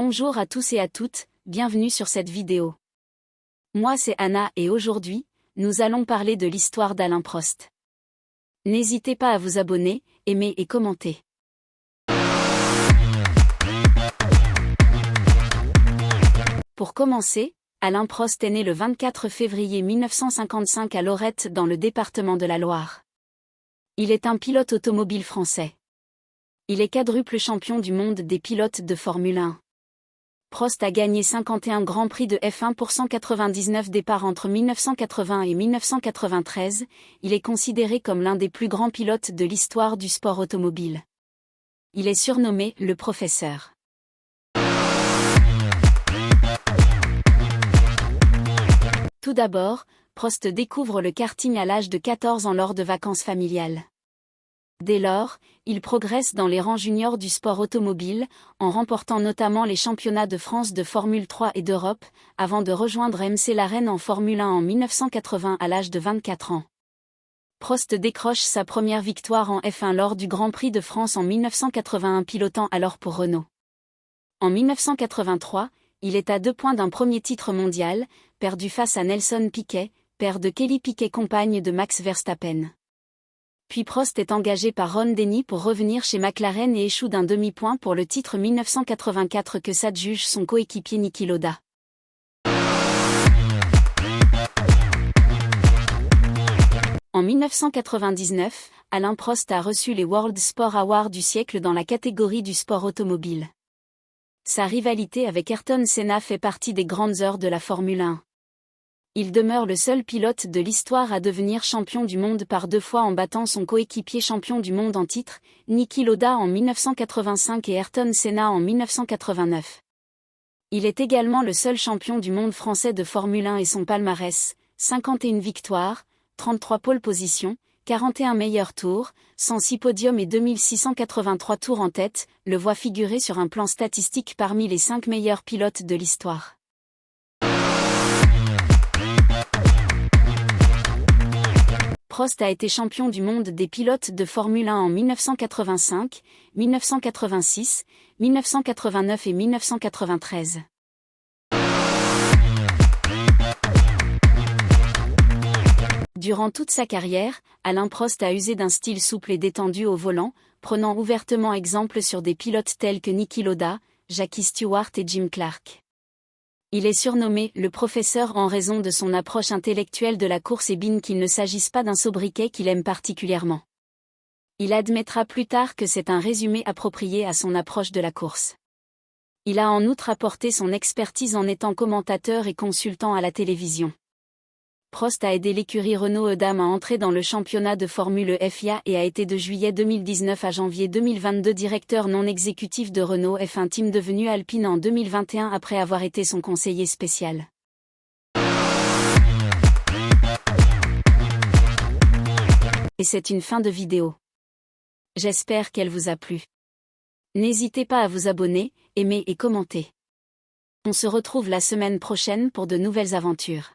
Bonjour à tous et à toutes, bienvenue sur cette vidéo. Moi c'est Anna et aujourd'hui, nous allons parler de l'histoire d'Alain Prost. N'hésitez pas à vous abonner, aimer et commenter. Pour commencer, Alain Prost est né le 24 février 1955 à Lorette dans le département de la Loire. Il est un pilote automobile français. Il est quadruple champion du monde des pilotes de Formule 1. Prost a gagné 51 Grands Prix de F1 pour 199 départs entre 1980 et 1993, il est considéré comme l'un des plus grands pilotes de l'histoire du sport automobile. Il est surnommé « le professeur ». Tout d'abord, Prost découvre le karting à l'âge de 14 ans lors de vacances familiales. Dès lors, il progresse dans les rangs juniors du sport automobile, en remportant notamment les championnats de France de Formule 3 et d'Europe, avant de rejoindre MC Larraine en Formule 1 en 1980 à l'âge de 24 ans. Prost décroche sa première victoire en F1 lors du Grand Prix de France en 1981 pilotant alors pour Renault. En 1983, il est à 2 points d'un premier titre mondial, perdu face à Nelson Piquet, père de Kelly Piquet compagne de Max Verstappen. Puis Prost est engagé par Ron Denny pour revenir chez McLaren et échoue d'un demi-point pour le titre 1984 que s'adjuge son coéquipier Niki Lauda. En 1999, Alain Prost a reçu les World Sport Awards du siècle dans la catégorie du sport automobile. Sa rivalité avec Ayrton Senna fait partie des grandes heures de la Formule 1. Il demeure le seul pilote de l'histoire à devenir champion du monde par 2 fois en battant son coéquipier champion du monde en titre, Niki Lauda en 1985 et Ayrton Senna en 1989. Il est également le seul champion du monde français de Formule 1 et son palmarès, 51 victoires, 33 pole positions, 41 meilleurs tours, 106 podiums et 2683 tours en tête, le voit figurer sur un plan statistique parmi les 5 meilleurs pilotes de l'histoire. Prost a été champion du monde des pilotes de Formule 1 en 1985, 1986, 1989 et 1993. Durant toute sa carrière, Alain Prost a usé d'un style souple et détendu au volant, prenant ouvertement exemple sur des pilotes tels que Niki Lauda, Jackie Stewart et Jim Clark. Il est surnommé « le professeur » en raison de son approche intellectuelle de la course et bien qu'il ne s'agisse pas d'un sobriquet qu'il aime particulièrement. Il admettra plus tard que c'est un résumé approprié à son approche de la course. Il a en outre apporté son expertise en étant commentateur et consultant à la télévision. Prost a aidé l'écurie Renault-Edam à entrer dans le championnat de Formule FIA et a été de juillet 2019 à janvier 2022 directeur non exécutif de Renault F1 Team devenu Alpine en 2021 après avoir été son conseiller spécial. Et c'est une fin de vidéo. J'espère qu'elle vous a plu. N'hésitez pas à vous abonner, aimer et commenter. On se retrouve la semaine prochaine pour de nouvelles aventures.